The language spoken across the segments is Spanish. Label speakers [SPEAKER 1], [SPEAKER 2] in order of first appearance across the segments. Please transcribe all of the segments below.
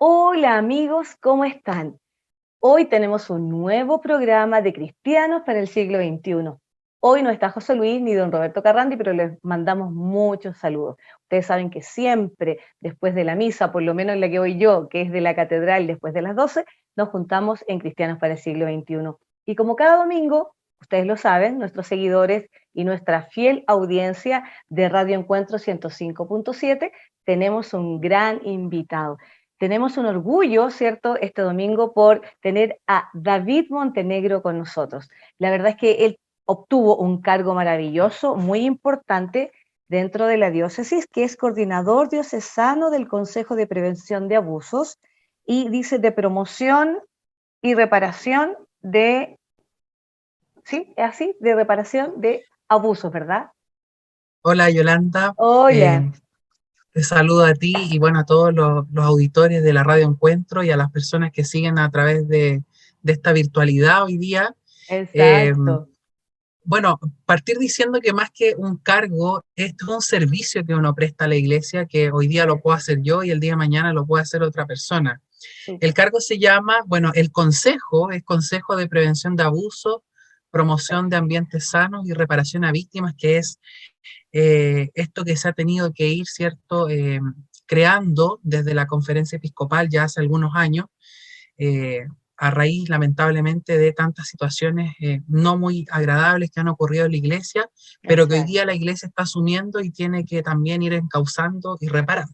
[SPEAKER 1] Hola amigos, ¿cómo están? Hoy tenemos un nuevo programa de Cristianos para el siglo XXI. Hoy no está José Luis ni don Roberto Carrandi, pero les mandamos muchos saludos. Ustedes saben que siempre después de la misa, por lo menos en la que voy yo, que es de la catedral después de las 12, nos juntamos en Cristianos para el siglo XXI. Y como cada domingo, ustedes lo saben, nuestros seguidores y nuestra fiel audiencia de Radio Encuentro 105.7, tenemos un gran invitado. Tenemos un orgullo, ¿cierto?, este domingo por tener a David Montenegro con nosotros. La verdad es que él obtuvo un cargo maravilloso, muy importante dentro de la diócesis, que es coordinador diocesano del Consejo de Prevención de Abusos y dice de promoción y reparación de, ¿sí? ¿Es así? De reparación de abusos, ¿verdad?
[SPEAKER 2] Hola Yolanda,
[SPEAKER 1] Hola.
[SPEAKER 2] te saludo a ti y bueno a todos los auditores de la Radio Encuentro y a las personas que siguen a través de esta virtualidad hoy día. Eh,
[SPEAKER 1] Exacto.
[SPEAKER 2] bueno, partir diciendo que más que un cargo, esto es un servicio que uno presta a la iglesia, que hoy día lo puedo hacer yo y el día de mañana lo puede hacer otra persona. El
[SPEAKER 1] Súper.
[SPEAKER 2] cargo se llama, bueno, el consejo es Consejo de Prevención de Abusos, Promoción de Ambientes Sanos y Reparación a Víctimas, que es esto que se ha tenido que ir, ¿cierto?, creando desde la conferencia episcopal ya hace algunos años, eh, a raíz, lamentablemente, de tantas situaciones no muy agradables que han ocurrido en la iglesia, pero que hoy día la
[SPEAKER 1] Exacto.
[SPEAKER 2] iglesia está asumiendo y tiene que también ir encauzando y reparando.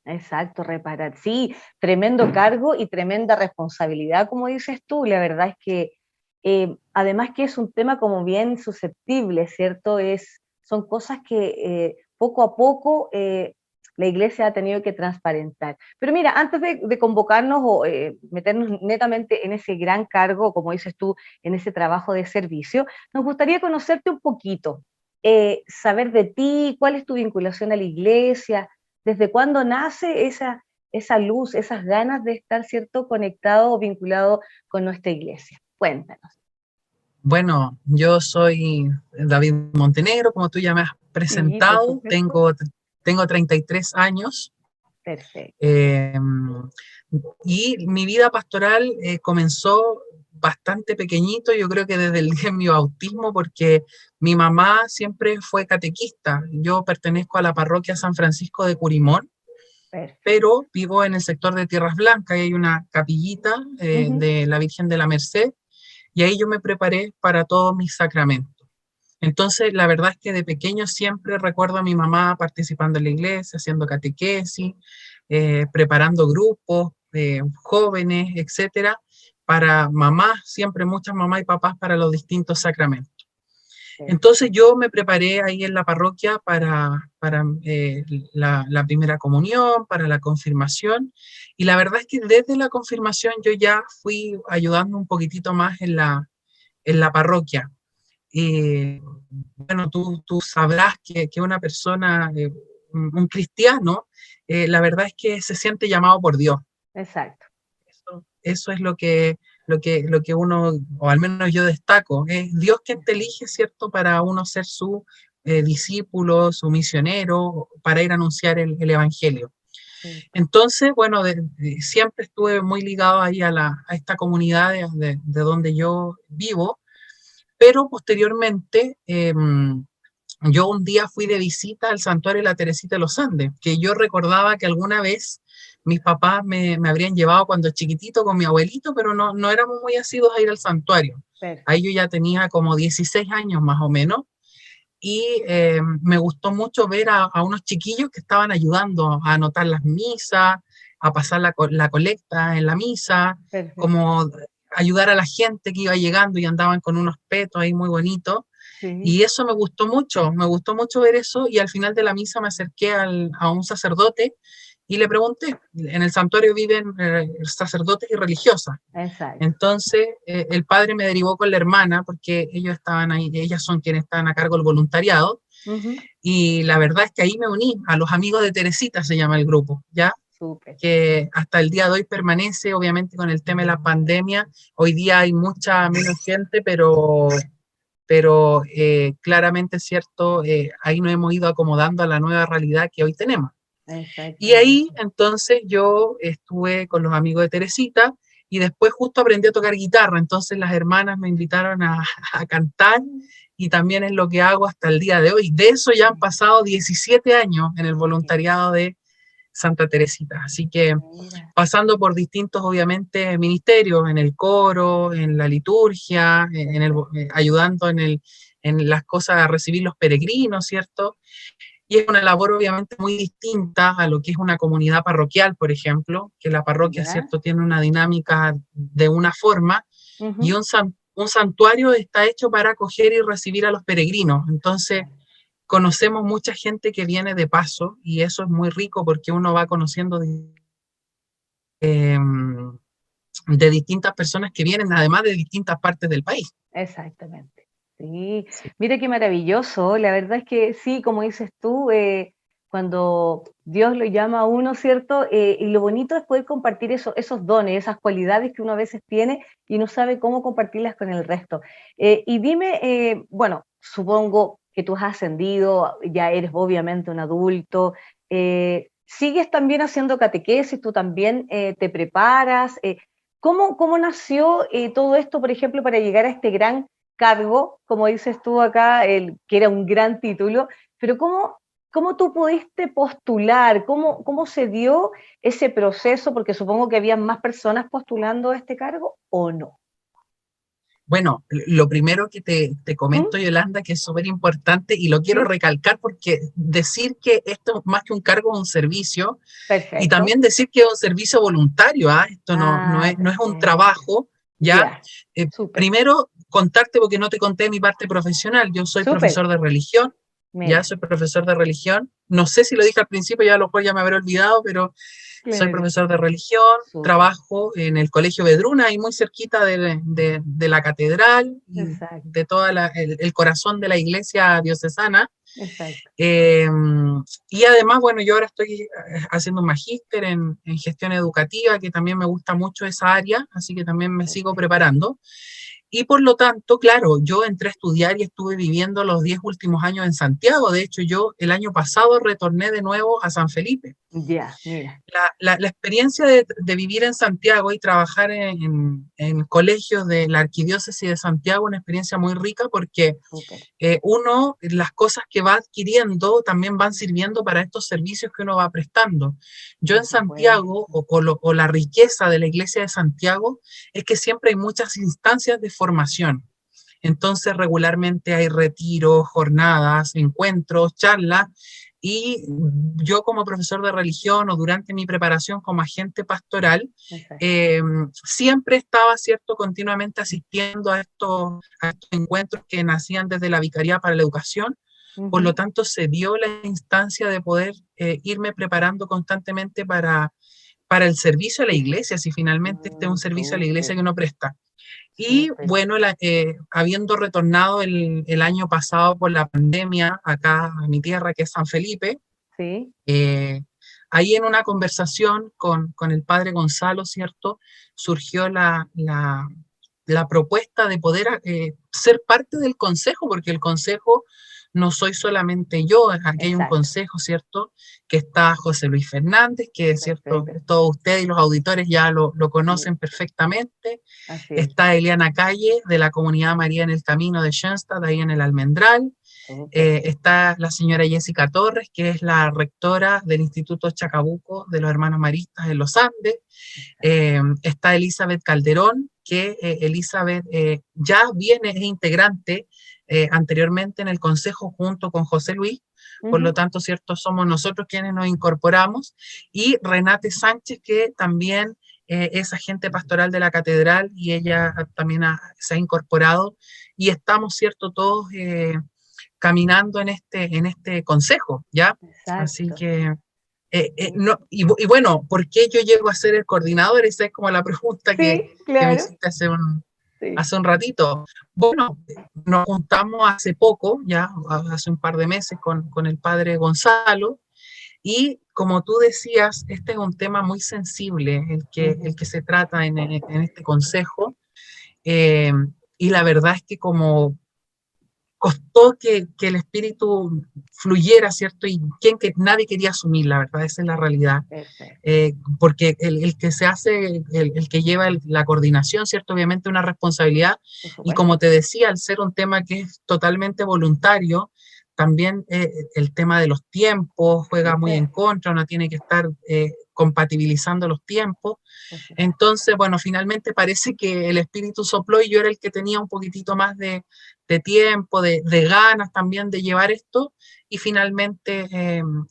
[SPEAKER 1] Exacto, reparar. Sí, tremendo cargo y tremenda responsabilidad, como dices tú. La verdad es que, además que es un tema como bien susceptible, ¿cierto? Son cosas que poco a poco la iglesia ha tenido que transparentar. Pero mira, antes de convocarnos o meternos netamente en ese gran cargo, como dices tú, en ese trabajo de servicio, nos gustaría conocerte un poquito, saber de ti, cuál es tu vinculación a la iglesia. ¿Desde cuándo nace esa luz, esas ganas de estar, cierto, conectado o vinculado con nuestra iglesia? Cuéntanos.
[SPEAKER 2] Bueno, yo soy David Montenegro, como tú ya me has
[SPEAKER 1] Sí, por
[SPEAKER 2] presentado,
[SPEAKER 1] supuesto.
[SPEAKER 2] tengo 33 años.
[SPEAKER 1] Perfecto.
[SPEAKER 2] Eh, y mi vida pastoral comenzó bastante pequeñito, yo creo que desde el día de mi bautismo, porque mi mamá siempre fue catequista. Yo pertenezco a la parroquia San Francisco de Curimón,
[SPEAKER 1] Perfecto.
[SPEAKER 2] pero vivo en el sector de Tierras Blancas y hay una capillita
[SPEAKER 1] Ujú.
[SPEAKER 2] de la Virgen de la Merced, y ahí yo me preparé para todos mis sacramentos. Entonces, la verdad es que de pequeño siempre recuerdo a mi mamá participando en la iglesia, haciendo catequesis, preparando grupos, jóvenes, etcétera, para mamás, siempre muchas mamás y papás para los distintos sacramentos. Entonces
[SPEAKER 1] Perfecto.
[SPEAKER 2] yo me preparé ahí en la parroquia para la primera comunión, para la confirmación, y la verdad es que desde la confirmación yo ya fui ayudando un poquitito más en la parroquia. Eh, bueno, tú sabrás que una persona, un cristiano, la verdad es que se siente llamado por Dios.
[SPEAKER 1] Exacto.
[SPEAKER 2] Eso es lo que uno, o al menos yo destaco, es Dios quien te elige, ¿cierto?, para uno ser su discípulo, su misionero, para ir a anunciar el Evangelio.
[SPEAKER 1] Súper.
[SPEAKER 2] Entonces, bueno, siempre estuve muy ligado ahí a esta comunidad de donde yo vivo, pero posteriormente yo un día fui de visita al santuario de la Teresita de los Andes, que yo recordaba que alguna vez mis papás me habrían llevado cuando chiquitito con mi abuelito, pero no éramos muy asiduos a ir al santuario. Ahí yo
[SPEAKER 1] Perfecto.
[SPEAKER 2] ya tenía como 16 años más o menos, y me gustó mucho ver a unos chiquillos que estaban ayudando a anotar las misas, a pasar la colecta en la misa,
[SPEAKER 1] Perfecto.
[SPEAKER 2] como ayudar a la gente que iba llegando y andaban con unos petos ahí muy bonitos.
[SPEAKER 1] Sí.
[SPEAKER 2] Y eso me gustó mucho ver eso, y al final de la misa me acerqué a un sacerdote y le pregunté, en el santuario viven sacerdotes y religiosas.
[SPEAKER 1] Exacto.
[SPEAKER 2] Entonces, el padre me derivó con la hermana, porque ellos estaban ahí, ellas son quienes están a cargo del voluntariado,
[SPEAKER 1] Ujú.
[SPEAKER 2] y la verdad es que ahí me uní a los amigos de Teresita, se llama el grupo, ¿ya?
[SPEAKER 1] Súper.
[SPEAKER 2] Que hasta el día de hoy permanece, obviamente con el tema de la pandemia, hoy día hay mucha menos gente, pero claramente es cierto, ahí nos hemos ido acomodando a la nueva realidad que hoy tenemos. Y ahí
[SPEAKER 1] Exactamente.
[SPEAKER 2] entonces yo estuve con los amigos de Teresita y después justo aprendí a tocar guitarra, entonces las hermanas me invitaron a, a cantar y también es lo que hago hasta el día de hoy. De eso ya han pasado 17 años en el voluntariado de Santa Teresita, así que
[SPEAKER 1] Mira,
[SPEAKER 2] pasando por distintos, obviamente, ministerios, en el coro, en la liturgia, ayudando en las cosas a recibir los peregrinos, ¿cierto? Y es una labor obviamente muy distinta a lo que es una comunidad parroquial, por ejemplo, que la parroquia,
[SPEAKER 1] ¿ya?
[SPEAKER 2] ¿cierto?, tiene una dinámica de una forma y
[SPEAKER 1] Ujú.
[SPEAKER 2] un santuario está hecho para acoger y recibir a los peregrinos. Entonces, conocemos mucha gente que viene de paso y eso es muy rico porque uno va conociendo eh, de distintas personas que vienen además de distintas partes del país.
[SPEAKER 1] Exactamente. Sí,
[SPEAKER 2] Sí.
[SPEAKER 1] mira qué maravilloso. La verdad es que sí, como dices tú, cuando Dios lo llama a uno, ¿cierto? Y lo bonito es poder compartir esos dones, esas cualidades que uno a veces tiene y no sabe cómo compartirlas con el resto. Y dime, bueno, supongo que tú has ascendido, ya eres obviamente un adulto. ¿Sigues también haciendo catequesis? ¿Tú también te preparas? ¿Cómo nació todo esto, por ejemplo, para llegar a este gran cargo, como dices tú acá, que era un gran título, pero cómo tú pudiste postular? ¿Cómo se dio ese proceso? Porque supongo que había más personas postulando a este cargo, ¿o no?
[SPEAKER 2] Bueno, lo primero que te
[SPEAKER 1] ¿Mm?
[SPEAKER 2] comento, Yolanda, que es súper importante y lo quiero
[SPEAKER 1] ¿Sí?
[SPEAKER 2] recalcar porque decir que esto más que un cargo es un servicio y
[SPEAKER 1] Perfecto.
[SPEAKER 2] también decir que es un servicio voluntario, ¿ah? Esto
[SPEAKER 1] Ah,
[SPEAKER 2] no es un
[SPEAKER 1] perfecto.
[SPEAKER 2] trabajo, ¿ya?
[SPEAKER 1] Ya, súper,
[SPEAKER 2] Primero, contarte porque no te conté mi parte profesional. Yo soy
[SPEAKER 1] súper.
[SPEAKER 2] profesor de religión, ya
[SPEAKER 1] Mira,
[SPEAKER 2] soy profesor de religión. No sé si lo dije al principio, ya a lo mejor ya me habré olvidado, pero soy
[SPEAKER 1] claro,
[SPEAKER 2] profesor de religión,
[SPEAKER 1] súper.
[SPEAKER 2] trabajo en el Colegio Vedruna, ahí muy cerquita de la catedral y
[SPEAKER 1] Exacto,
[SPEAKER 2] de todo el corazón de la iglesia diocesana.
[SPEAKER 1] exacto.
[SPEAKER 2] Eh, y además, bueno, yo ahora estoy haciendo un magíster en gestión educativa, que también me gusta mucho esa área, así que también me sigo
[SPEAKER 1] Perfecto.
[SPEAKER 2] preparando. Y por lo tanto, claro, yo entré a estudiar y estuve viviendo los 10 últimos años en Santiago. De hecho, yo el año pasado retorné de nuevo a San Felipe.
[SPEAKER 1] Ya, mira,
[SPEAKER 2] La experiencia de vivir en Santiago y trabajar en colegios de la Arquidiócesis de Santiago, una experiencia muy rica porque
[SPEAKER 1] súper.
[SPEAKER 2] uno, las cosas que va adquiriendo también van sirviendo para estos servicios que uno va prestando. Yo
[SPEAKER 1] Por
[SPEAKER 2] en Santiago,
[SPEAKER 1] supuesto.
[SPEAKER 2] o la riqueza de la iglesia de Santiago, es que siempre hay muchas instancias de formación. Entonces, regularmente hay retiros, jornadas, encuentros, charlas, y yo como profesor de religión o durante mi preparación como agente pastoral,
[SPEAKER 1] Exacto.
[SPEAKER 2] eh, siempre estaba, ¿cierto?, continuamente asistiendo a estos encuentros que nacían desde la Vicaría para la Educación. Por lo
[SPEAKER 1] Ujú.
[SPEAKER 2] tanto, se dio la instancia de poder irme preparando constantemente para el servicio a la iglesia, si finalmente este es un servicio a la iglesia
[SPEAKER 1] Súper,
[SPEAKER 2] que uno presta. Y
[SPEAKER 1] súper.
[SPEAKER 2] bueno, habiendo retornado el año pasado por la pandemia acá a mi tierra, que es San Felipe,
[SPEAKER 1] Sí,
[SPEAKER 2] eh, ahí en una conversación con el padre Gonzalo, ¿cierto? Surgió la propuesta de poder ser parte del consejo, porque el consejo no soy solamente yo, aquí hay un
[SPEAKER 1] exacto.
[SPEAKER 2] consejo, ¿cierto? Que está José Luis Fernández, que es cierto,
[SPEAKER 1] Perfecto.
[SPEAKER 2] todos ustedes y los auditores ya lo
[SPEAKER 1] Sí,
[SPEAKER 2] conocen perfectamente.
[SPEAKER 1] así es.
[SPEAKER 2] Está Eliana Calle, de la comunidad María en el Camino de Schoenstatt, ahí en el Almendral.
[SPEAKER 1] Súper.
[SPEAKER 2] Está la señora Jessica Torres, que es la rectora del Instituto Chacabuco de los Hermanos Maristas en los Andes.
[SPEAKER 1] Exacto.
[SPEAKER 2] Está Elizabeth Calderón, que Elizabeth ya viene, es integrante anteriormente en el Consejo junto con José Luis. Por lo
[SPEAKER 1] Ujú.
[SPEAKER 2] tanto, cierto, somos nosotros quienes nos incorporamos. Y Renate Sánchez, que también es agente pastoral de la catedral y ella también se ha incorporado. Y estamos, cierto, todos caminando en este consejo, ¿ya? Así
[SPEAKER 1] Exacto.
[SPEAKER 2] que,
[SPEAKER 1] Sí,
[SPEAKER 2] no, y bueno, ¿por qué yo llego a ser el coordinador? Esa es como la pregunta
[SPEAKER 1] sí,
[SPEAKER 2] que me
[SPEAKER 1] claro.
[SPEAKER 2] hiciste
[SPEAKER 1] Sí.
[SPEAKER 2] hace un ratito. Bueno, nos juntamos hace poco, ya hace un par de meses, con el padre Gonzalo, y como tú decías, este es un tema muy sensible, el
[SPEAKER 1] Ujú.
[SPEAKER 2] que se trata en este consejo, eh, y la verdad es que como costó que el espíritu fluyera, ¿cierto? Y que nadie quería asumir, la verdad, esa es la realidad.
[SPEAKER 1] Perfecto,
[SPEAKER 2] Porque el que se hace, el que lleva la coordinación, ¿cierto? Obviamente una responsabilidad,
[SPEAKER 1] por
[SPEAKER 2] y como
[SPEAKER 1] supuesto.
[SPEAKER 2] te decía, al ser un tema que es totalmente voluntario, también el tema de los tiempos
[SPEAKER 1] Sí,
[SPEAKER 2] juega muy en
[SPEAKER 1] pues,
[SPEAKER 2] contra, uno tiene que estar compatibilizando los tiempos.
[SPEAKER 1] por supuesto.
[SPEAKER 2] Entonces, bueno, finalmente parece que el espíritu sopló y yo era el que tenía un poquitito más de tiempo, de ganas también de llevar esto. Y finalmente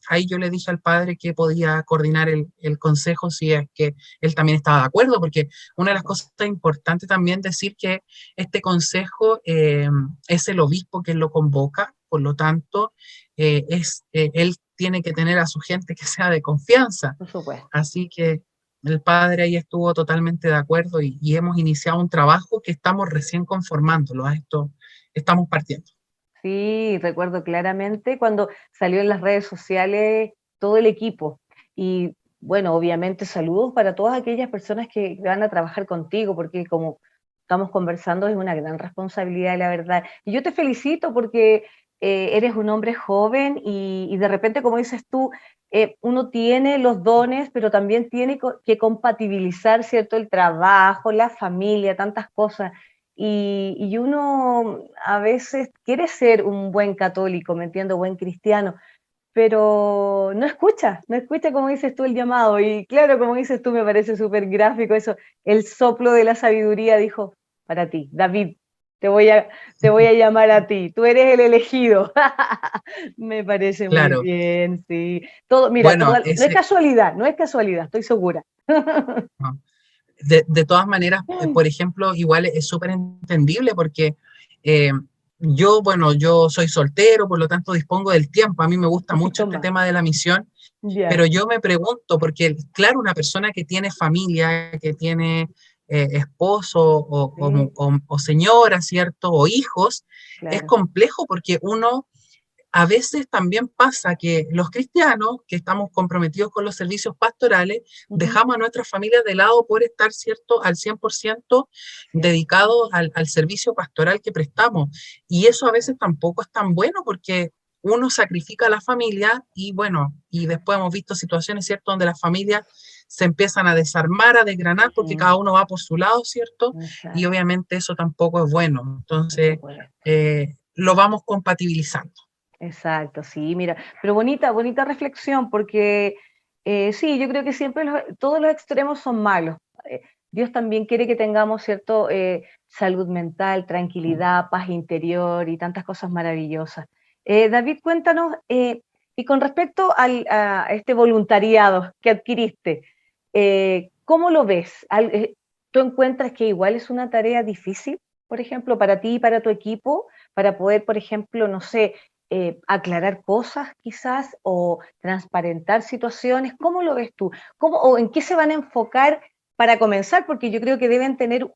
[SPEAKER 2] ahí yo le dije al padre que podía coordinar el consejo si es que él también estaba de acuerdo, porque una de las cosas importantes también decir que este consejo es el obispo quien lo convoca, por lo tanto, él tiene que tener a su gente que sea de confianza.
[SPEAKER 1] Por supuesto.
[SPEAKER 2] Así que el padre ahí estuvo totalmente de acuerdo y hemos iniciado un trabajo que estamos recién conformándolo. A esto estamos partiendo.
[SPEAKER 1] Sí, recuerdo claramente cuando salió en las redes sociales todo el equipo. Y bueno, obviamente saludos para todas aquellas personas que van a trabajar contigo, porque como estamos conversando es una gran responsabilidad, la verdad. Y yo te felicito porque eres un hombre joven y de repente, como dices tú, uno tiene los dones, pero también tiene que compatibilizar, ¿cierto? El trabajo, la familia, tantas cosas. Y uno a veces quiere ser un buen católico, me entiendo, buen cristiano, pero no escucha como dices tú el llamado. Y claro, como dices tú, me parece súper gráfico eso. El soplo de la sabiduría dijo, para ti, David, te voy a, te voy a llamar a ti, tú eres el elegido. Me parece muy
[SPEAKER 2] Claro,
[SPEAKER 1] bien, sí. Todo, mira,
[SPEAKER 2] bueno,
[SPEAKER 1] no es casualidad, estoy segura.
[SPEAKER 2] no, de todas maneras, por ejemplo, igual es súper entendible porque eh, yo, bueno, yo soy soltero, por lo tanto dispongo del tiempo. A mí me
[SPEAKER 1] Un
[SPEAKER 2] gusta mucho
[SPEAKER 1] poquito
[SPEAKER 2] este
[SPEAKER 1] más.
[SPEAKER 2] tema de la misión, pero
[SPEAKER 1] Ya,
[SPEAKER 2] yo me pregunto, porque claro, una persona que tiene familia, que tiene esposo
[SPEAKER 1] sí,
[SPEAKER 2] o señora, ¿cierto? O hijos, es
[SPEAKER 1] claro.
[SPEAKER 2] complejo porque uno a veces también pasa que los cristianos, que estamos comprometidos con los servicios pastorales,
[SPEAKER 1] Ujú,
[SPEAKER 2] dejamos a nuestras familias de lado por estar, ¿cierto?, al 100%
[SPEAKER 1] cierto.
[SPEAKER 2] dedicados al servicio pastoral que prestamos. Y eso a veces tampoco es tan bueno porque uno sacrifica a la familia y bueno, y después hemos visto situaciones, ¿cierto?, donde las familias se empiezan a desarmar, a desgranar, porque
[SPEAKER 1] Ujú,
[SPEAKER 2] cada uno va por su lado, ¿cierto? Y
[SPEAKER 1] exacto,
[SPEAKER 2] obviamente eso tampoco es bueno.
[SPEAKER 1] por
[SPEAKER 2] Entonces,
[SPEAKER 1] supuesto.
[SPEAKER 2] lo vamos compatibilizando.
[SPEAKER 1] Exacto, sí, mira, pero bonita, bonita reflexión, porque sí, yo creo que siempre todos los extremos son malos. Dios también quiere que tengamos, ¿cierto? Salud mental, tranquilidad, paz interior y tantas cosas maravillosas. David, cuéntanos, y con respecto a este voluntariado que adquiriste, ¿cómo lo ves? ¿Tú encuentras que igual es una tarea difícil, por ejemplo, para ti y para tu equipo, para poder, por ejemplo, no sé, aclarar cosas quizás o transparentar situaciones? ¿Cómo lo ves tú? ¿Cómo, o en qué se van a enfocar para comenzar? Porque yo creo que deben tener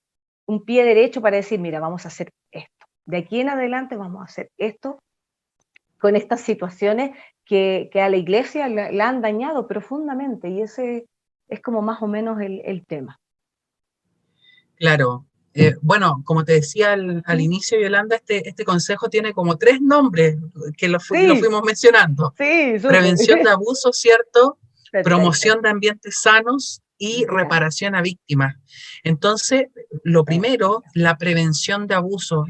[SPEAKER 1] un pie derecho para decir, mira, vamos a hacer esto. De aquí en adelante vamos a hacer esto con estas situaciones que a la iglesia la han dañado profundamente y ese es como más o menos el tema.
[SPEAKER 2] Claro. Bueno, como te decía al
[SPEAKER 1] ¿Mm?
[SPEAKER 2] inicio, Yolanda, este consejo tiene como tres nombres que lo
[SPEAKER 1] Sí,
[SPEAKER 2] fuimos mencionando.
[SPEAKER 1] sí, supe.
[SPEAKER 2] Prevención de abusos, ¿cierto?
[SPEAKER 1] Perfecto.
[SPEAKER 2] Promoción de ambientes sanos y
[SPEAKER 1] Ya,
[SPEAKER 2] reparación a víctimas. Entonces, lo primero,
[SPEAKER 1] perfecto.
[SPEAKER 2] la prevención de abusos.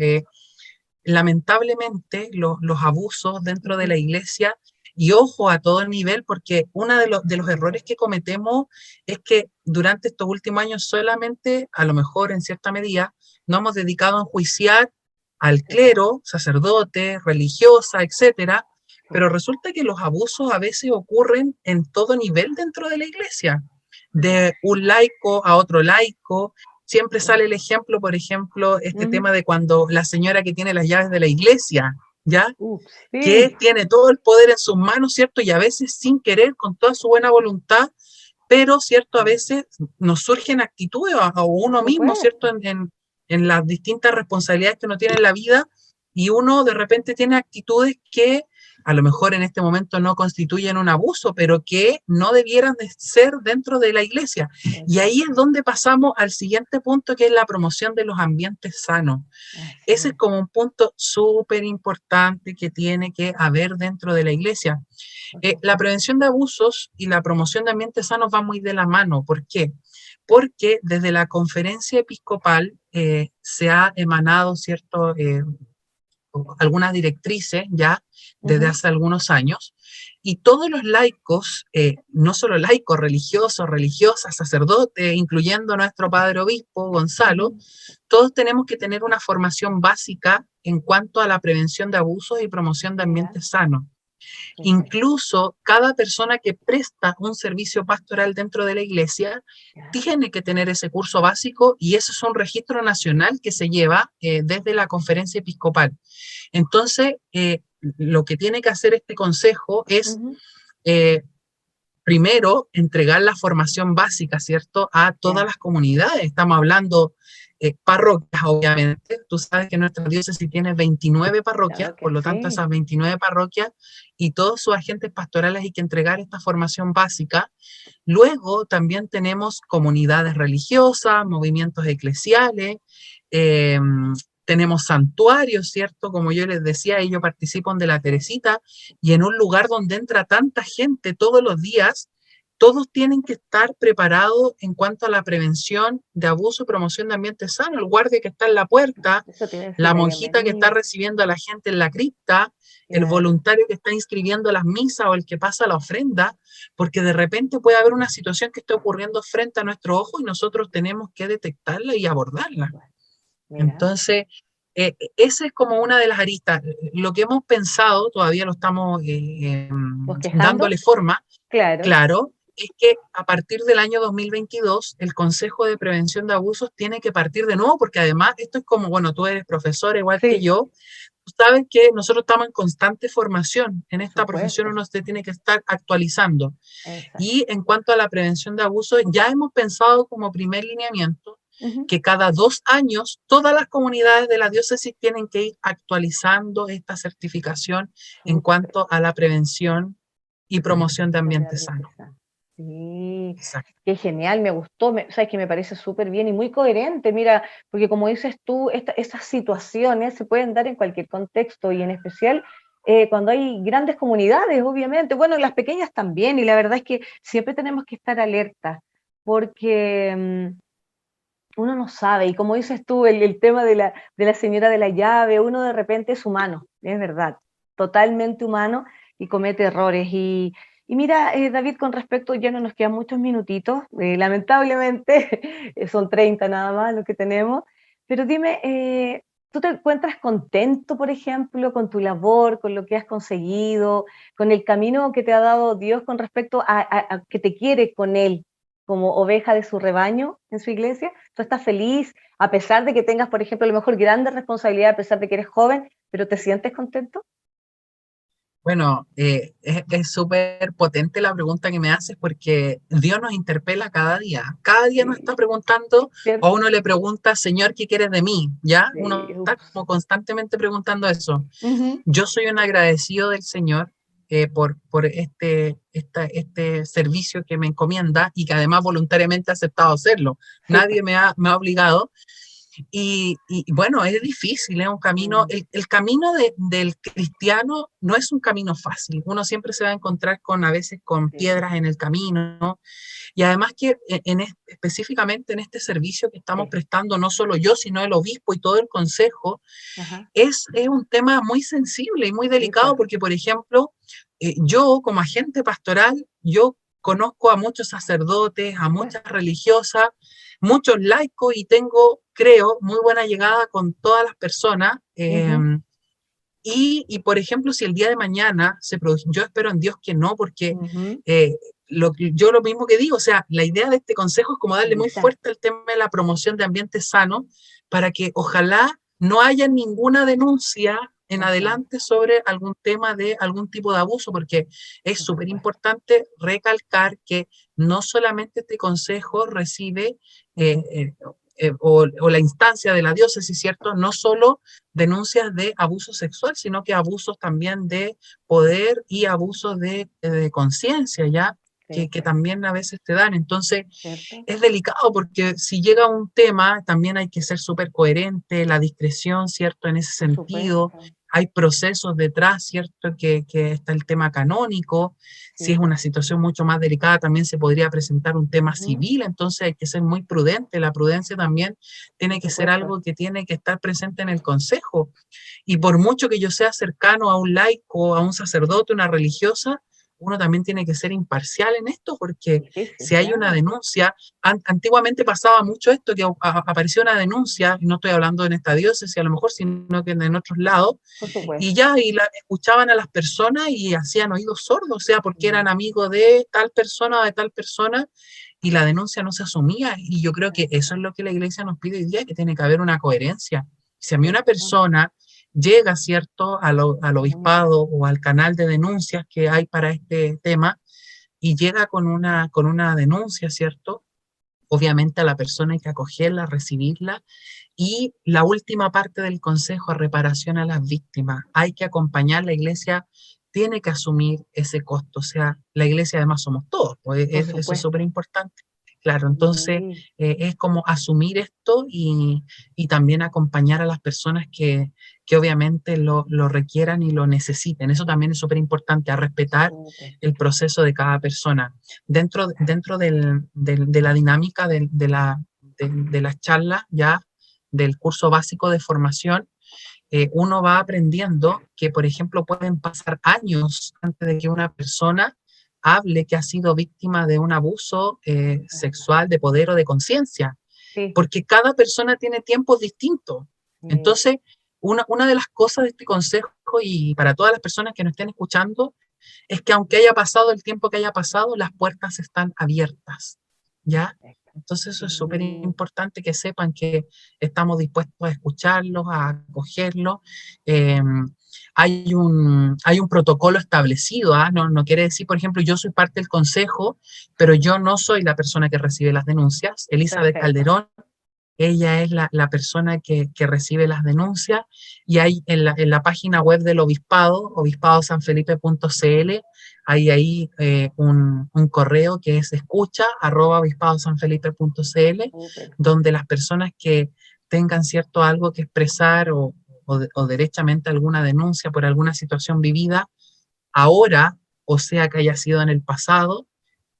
[SPEAKER 2] Lamentablemente los abusos dentro de
[SPEAKER 1] Ujú.
[SPEAKER 2] la iglesia, y ojo a todo nivel, porque uno de los errores que cometemos es que durante estos últimos años solamente, a lo mejor en cierta medida, nos hemos dedicado a enjuiciar al
[SPEAKER 1] Sí, pues,
[SPEAKER 2] clero, sacerdote, religiosa, etcétera, pero
[SPEAKER 1] súper.
[SPEAKER 2] resulta que los abusos a veces ocurren en todo nivel dentro de la iglesia,
[SPEAKER 1] Sí,
[SPEAKER 2] de un laico a otro laico. Siempre
[SPEAKER 1] sí.
[SPEAKER 2] sale el ejemplo, por ejemplo, este
[SPEAKER 1] Ujú.
[SPEAKER 2] tema de cuando la señora que tiene las llaves de la iglesia, ¿ya? Que
[SPEAKER 1] Sí,
[SPEAKER 2] tiene todo el poder en sus manos, ¿cierto? Y a veces sin querer, con toda su buena voluntad, pero, ¿cierto? A veces nos surgen actitudes a
[SPEAKER 1] por
[SPEAKER 2] uno mismo, ¿cierto?
[SPEAKER 1] supuesto.
[SPEAKER 2] En las distintas responsabilidades que uno tiene en la vida y uno de repente tiene actitudes que a lo mejor en este momento no constituyen un abuso, pero que no debieran de ser dentro de la iglesia. Y ahí es donde pasamos al siguiente punto, que es la promoción de los ambientes sanos. Ese es como un punto súper importante que tiene que haber dentro de la iglesia. La prevención de abusos y la promoción de ambientes sanos van muy de la mano. ¿Por qué? Porque desde la conferencia episcopal se ha emanado algunas directrices ya desde hace algunos años, y todos los laicos, no solo laicos, religiosos, religiosas, sacerdotes, incluyendo nuestro padre obispo Gonzalo, todos tenemos que tener una formación básica en cuanto a la prevención de abusos y promoción de ambientes sanos. Incluso cada persona que presta un servicio pastoral dentro de la iglesia tiene que tener ese curso básico, y eso es un registro nacional que se lleva desde la conferencia episcopal. Entonces, lo que tiene que hacer este consejo es primero entregar la formación básica, ¿cierto?, a todas las comunidades. Estamos hablando parroquias, obviamente. Tú sabes que nuestra diócesis tiene 29 parroquias, por lo tanto esas 29 parroquias y todos sus agentes pastorales hay que entregar esta formación básica. Luego también tenemos comunidades religiosas, movimientos eclesiales, tenemos santuarios, ¿cierto? Como yo les decía, ellos participan de la Teresita, y en un lugar donde entra tanta gente todos los días, todos tienen que estar preparados en cuanto a la prevención de abuso y promoción de ambiente sano. El guardia que está en la puerta, la monjita que está recibiendo a la gente en la cripta, el voluntario que está inscribiendo las misas o el que pasa la ofrenda, porque de repente puede haber una situación que esté ocurriendo frente a nuestro ojo y nosotros tenemos que detectarla y abordarla. Entonces, esa es como una de las aristas. Lo que hemos pensado, todavía lo estamos dándole forma, claro, es que a partir del año 2022 el Consejo de Prevención de Abusos tiene que partir de nuevo, porque además esto es como, bueno, tú eres profesor igual que yo, tú sabes que nosotros estamos en constante formación. En esta profesión uno se tiene que estar actualizando. Y en cuanto a la prevención de abusos, ya hemos pensado como primer lineamiento que cada 2 años todas las comunidades de la diócesis tienen que ir actualizando esta certificación en cuanto a la prevención y promoción de ambientes sanos.
[SPEAKER 1] Sí, qué genial, me gustó, sabes que me parece súper bien y muy coherente, mira, porque como dices tú, esas situaciones se pueden dar en cualquier contexto y en especial cuando hay grandes comunidades, obviamente, bueno, las pequeñas también, y la verdad es que siempre tenemos que estar alertas, porque uno no sabe, y como dices tú, el tema de la señora de la llave, uno de repente es humano, es verdad, totalmente humano y comete errores. Y mira, David, con respecto, ya no nos quedan muchos minutitos, lamentablemente, son 30 nada más lo que tenemos, pero dime, ¿tú te encuentras contento, por ejemplo, con tu labor, con lo que has conseguido, con el camino que te ha dado Dios con respecto a que te quiere con Él, como oveja de su rebaño en su iglesia? ¿Tú estás feliz a pesar de que tengas, por ejemplo, a lo mejor grandes responsabilidades, a pesar de que eres joven, pero te sientes contento?
[SPEAKER 2] Bueno, es súper potente la pregunta que me haces, porque Dios nos interpela cada día. Cada día nos está preguntando, o uno le pregunta, Señor, ¿qué quieres de mí? ¿Ya? Uno está como constantemente preguntando eso. Yo soy un agradecido del Señor por este servicio que me encomienda y que además voluntariamente he aceptado hacerlo. Nadie me ha obligado. Y bueno, es difícil, es un camino, el camino del cristiano no es un camino fácil. Uno siempre se va a encontrar a veces con piedras en el camino, ¿no? Y además que específicamente en este servicio que estamos prestando, no solo yo, sino el obispo y todo el consejo, es un tema muy sensible y muy delicado, porque, por ejemplo, yo como agente pastoral, yo conozco a muchos sacerdotes, a muchas religiosas, muchos laicos, y tengo, creo, muy buena llegada con todas las personas. Por ejemplo, si el día de mañana se produce, yo espero en Dios que no, porque yo lo mismo que digo, o sea, la idea de este consejo es como darle muy fuerte al tema de la promoción de ambientes sanos, para que ojalá no haya ninguna denuncia en adelante sobre algún tema de algún tipo de abuso, porque es súper importante recalcar que no solamente este consejo recibe o la instancia de la diócesis, ¿cierto? No solo denuncias de abuso sexual, sino que abusos también de poder y abusos de conciencia, ¿ya?
[SPEAKER 1] Sí,
[SPEAKER 2] Que
[SPEAKER 1] pues,
[SPEAKER 2] también a veces te dan. Entonces,
[SPEAKER 1] ¿cierto?
[SPEAKER 2] es delicado porque si llega un tema, también hay que ser súper coherente, la discreción, ¿cierto? En ese
[SPEAKER 1] Por
[SPEAKER 2] sentido,
[SPEAKER 1] supuesto.
[SPEAKER 2] hay procesos detrás, ¿cierto? Que está el tema canónico. Si
[SPEAKER 1] Sí,
[SPEAKER 2] es
[SPEAKER 1] pues.
[SPEAKER 2] una situación mucho más delicada, también se podría presentar un tema
[SPEAKER 1] Ujú,
[SPEAKER 2] civil, entonces hay que ser muy prudente. La prudencia también tiene
[SPEAKER 1] por
[SPEAKER 2] que ser
[SPEAKER 1] supuesto.
[SPEAKER 2] algo que tiene que estar presente en el consejo. Y por mucho que yo sea cercano a un laico, a un sacerdote, una religiosa, uno también tiene que ser imparcial en esto, porque
[SPEAKER 1] Difícil,
[SPEAKER 2] si hay una
[SPEAKER 1] claro.
[SPEAKER 2] denuncia, antiguamente pasaba mucho esto, que apareció una denuncia, y no estoy hablando en esta diócesis a lo mejor, sino que en otros lados,
[SPEAKER 1] Por
[SPEAKER 2] y
[SPEAKER 1] supuesto.
[SPEAKER 2] ya, escuchaban a las personas y hacían oídos sordos, o sea, porque eran
[SPEAKER 1] Mm,
[SPEAKER 2] amigos de tal persona o de tal persona, y la denuncia no se asumía, y yo creo que
[SPEAKER 1] claro,
[SPEAKER 2] eso es lo que la iglesia nos pide hoy día, que tiene que haber una coherencia. Si a mí una
[SPEAKER 1] ¿cierto?
[SPEAKER 2] persona llega, ¿cierto?, al
[SPEAKER 1] Ujú,
[SPEAKER 2] obispado o al canal de denuncias que hay para este tema, y llega con una denuncia, ¿cierto? Obviamente a la persona hay que acogerla, recibirla. Y la última parte del consejo, reparación a las víctimas. Hay que acompañar, la iglesia tiene que asumir ese costo. O sea, la iglesia además somos todos, pues
[SPEAKER 1] por
[SPEAKER 2] eso es súper
[SPEAKER 1] supuesto.
[SPEAKER 2] importante. Claro, entonces
[SPEAKER 1] Sí,
[SPEAKER 2] es como asumir esto y también acompañar a las personas que obviamente lo requieran y lo necesiten. Eso también es súper importante, a respetar
[SPEAKER 1] súper.
[SPEAKER 2] el proceso de cada persona. Dentro de la dinámica de las charlas ya del curso básico de formación, uno va aprendiendo que, por ejemplo, pueden pasar años antes de que una persona hable que ha sido víctima de un abuso sexual, de poder o de conciencia,
[SPEAKER 1] Sí,
[SPEAKER 2] porque cada persona tiene tiempos distintos.
[SPEAKER 1] sí,
[SPEAKER 2] Entonces, una de las cosas de este consejo, y para todas las personas que nos estén escuchando, es que aunque haya pasado el tiempo que haya pasado, las puertas están abiertas, ¿ya?
[SPEAKER 1] perfecto.
[SPEAKER 2] Entonces eso es súper
[SPEAKER 1] Sí,
[SPEAKER 2] importante que sepan que estamos dispuestos a escucharlos, a acogerlos. Eh, hay un protocolo establecido, ¿ah? No quiere decir, por ejemplo, yo soy parte del consejo, pero yo no soy la persona que recibe las denuncias. Elizabeth
[SPEAKER 1] perfecto.
[SPEAKER 2] Calderón, ella es la persona que recibe las denuncias, y hay en la página web del obispado, obispadosanfelipe.cl, hay ahí un correo que es escucha@obispadosanfelipe.cl,
[SPEAKER 1] Súper.
[SPEAKER 2] donde las personas que tengan cierto algo que expresar o derechamente alguna denuncia por alguna situación vivida ahora, o sea que haya sido en el pasado,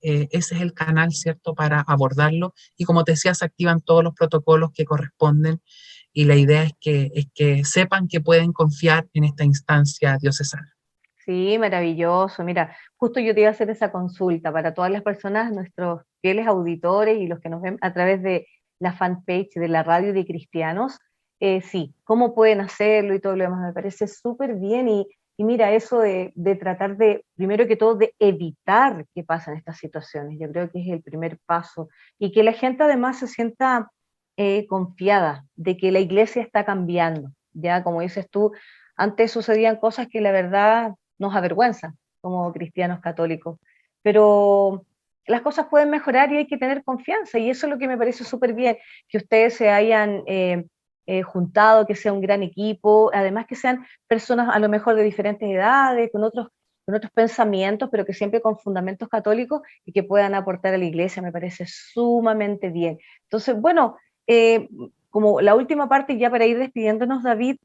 [SPEAKER 2] ese es el canal, ¿cierto?, para abordarlo. Y como te decía, se activan todos los protocolos que corresponden, y la idea es que sepan que pueden confiar en esta instancia diocesana.
[SPEAKER 1] Sí, maravilloso. Mira, justo yo te iba a hacer esa consulta para todas las personas, nuestros fieles auditores y los que nos ven a través de la fanpage de la radio de Cristianos. Sí, cómo pueden hacerlo y todo lo demás. Me parece súper bien y mira, eso de tratar de, primero que todo, de evitar que pasen estas situaciones. Yo creo que es el primer paso y que la gente además se sienta confiada de que la iglesia está cambiando. Ya, como dices tú, antes sucedían cosas que la verdad nos avergüenza como cristianos católicos. Pero las cosas pueden mejorar y hay que tener confianza y eso es lo que me parece súper bien, que ustedes se hayan juntado, que sea un gran equipo, además que sean personas a lo mejor de diferentes edades, con otros pensamientos, pero que siempre con fundamentos católicos y que puedan aportar a la iglesia, me parece sumamente bien. Entonces, bueno, eh, como la última parte, ya para ir despidiéndonos, David,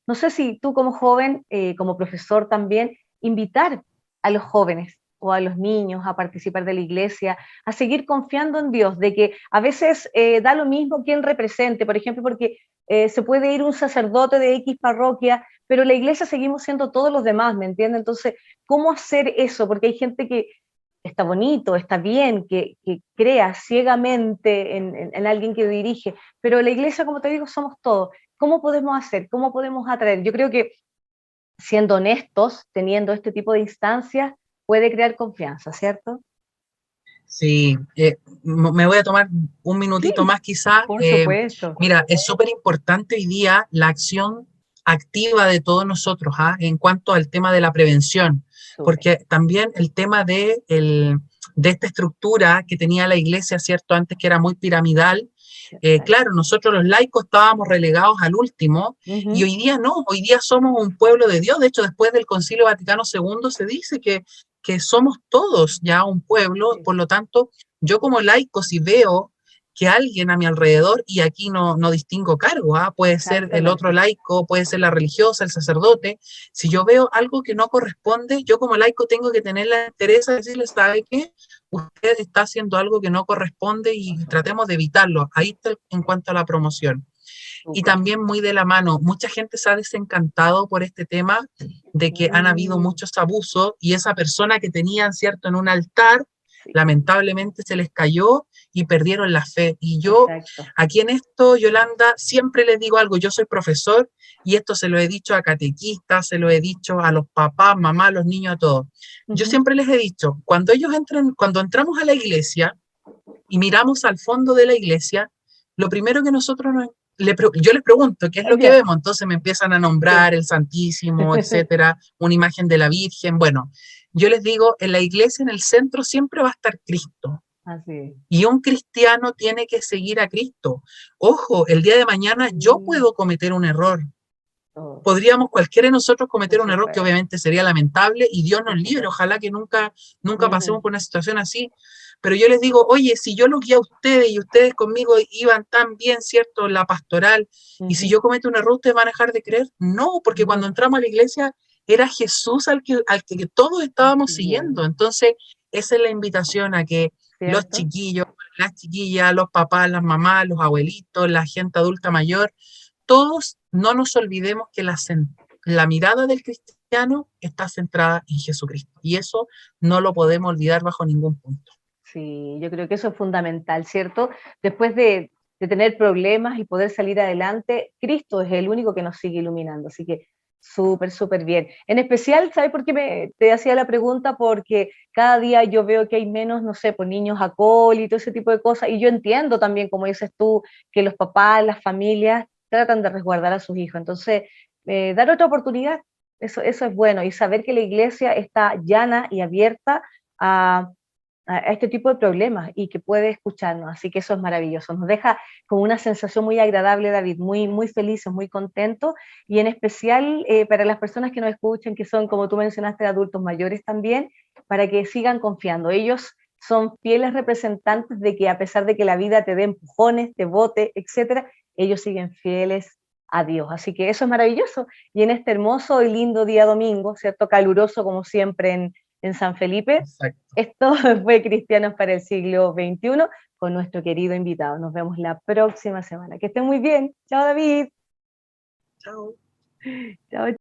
[SPEAKER 1] no sé si tú como joven, como profesor también, invitar a los jóvenes o a los niños a participar de la iglesia, a seguir confiando en Dios, de que a veces da lo mismo quién represente, por ejemplo, porque se puede ir un sacerdote de X parroquia, pero la iglesia seguimos siendo todos los demás, ¿me entiendes? Entonces, ¿cómo hacer eso? Porque hay gente que está bonito, está bien, que crea ciegamente en alguien que dirige, pero la iglesia, como te digo, somos todos. ¿Cómo podemos hacer? ¿Cómo podemos atraer? Yo creo que siendo honestos, teniendo este tipo de instancias, puede crear confianza, ¿cierto?
[SPEAKER 2] Sí, me voy a tomar un minutito
[SPEAKER 1] Sí,
[SPEAKER 2] más quizá.
[SPEAKER 1] por supuesto.
[SPEAKER 2] Mira, es súper importante hoy día la acción activa de todos nosotros, ¿ah? En cuanto al tema de la prevención,
[SPEAKER 1] Súper.
[SPEAKER 2] porque también el tema de esta estructura que tenía la iglesia, ¿cierto? Antes, que era muy piramidal. Claro, nosotros los laicos estábamos relegados al último, y hoy día no, hoy día somos un pueblo de Dios. De hecho, después del Concilio Vaticano II se dice que somos todos ya un pueblo. Por lo tanto, yo como laico, si veo que alguien a mi alrededor, y aquí no distingo cargo, puede ser el otro laico, puede ser la religiosa, el sacerdote, si yo veo algo que no corresponde, yo como laico tengo que tener la entereza de decirle, ¿sabe qué? Usted está haciendo algo que no corresponde y tratemos de evitarlo. Ahí está en cuanto a la promoción. Y también muy de la mano, mucha gente se ha desencantado por este tema de que han habido muchos abusos, y esa persona que tenían, ¿cierto?, en un altar, lamentablemente se les cayó y perdieron la fe. Y yo, aquí en esto, Yolanda, siempre les digo algo. Yo soy profesor, y esto se lo he dicho a catequistas, se lo he dicho a los papás, mamás, los niños, a todos. Yo siempre les he dicho, cuando ellos entran, cuando entramos a la iglesia y miramos al fondo de la iglesia, lo primero que nosotros yo les pregunto, ¿qué es lo que vemos? Entonces me empiezan a nombrar el Santísimo, etcétera, una imagen de la Virgen. Bueno, yo les digo, en la iglesia, en el centro, siempre va a estar Cristo.
[SPEAKER 1] Así.
[SPEAKER 2] Y un cristiano tiene que seguir a Cristo. Ojo, el día de mañana yo puedo cometer un error. Podríamos cualquiera de nosotros cometer un error que obviamente sería lamentable, y Dios nos libre. Ojalá que nunca pasemos por una situación así. Pero yo les digo, oye, si yo los guía a ustedes y ustedes conmigo iban tan bien, ¿cierto?, la pastoral, y si yo cometo un error, ¿ustedes van a dejar de creer? No, porque cuando entramos a la iglesia era Jesús al que todos estábamos siguiendo. Entonces, esa es la invitación a que los chiquillos, las chiquillas, los papás, las mamás, los abuelitos, la gente adulta mayor, todos no nos olvidemos que la mirada del cristiano está centrada en Jesucristo, y eso no lo podemos olvidar bajo ningún punto.
[SPEAKER 1] Sí, yo creo que eso es fundamental, ¿cierto? Después de tener problemas y poder salir adelante, Cristo es el único que nos sigue iluminando, así que súper, súper bien. En especial, ¿sabes por qué te hacía la pregunta? Porque cada día yo veo que hay menos, no sé, pues niños acólitos, ese tipo de cosas, y yo entiendo también, como dices tú, que los papás, las familias tratan de resguardar a sus hijos. Entonces, dar otra oportunidad, eso es bueno, y saber que la iglesia está llana y abierta a este tipo de problemas y que puede escucharnos, así que eso es maravilloso, nos deja con una sensación muy agradable, David, muy, muy felices, muy contentos, y en especial para las personas que nos escuchan, que son, como tú mencionaste, adultos mayores también, para que sigan confiando. Ellos son fieles representantes de que, a pesar de que la vida te dé empujones, te bote, etcétera, ellos siguen fieles a Dios, así que eso es maravilloso. Y en este hermoso y lindo día domingo, ¿cierto?, caluroso como siempre en San Felipe.
[SPEAKER 2] Exacto.
[SPEAKER 1] Esto fue Cristianos para el siglo XXI con nuestro querido invitado. Nos vemos la próxima semana. Que estén muy bien. Chao, David.
[SPEAKER 2] Chao.
[SPEAKER 1] Chao.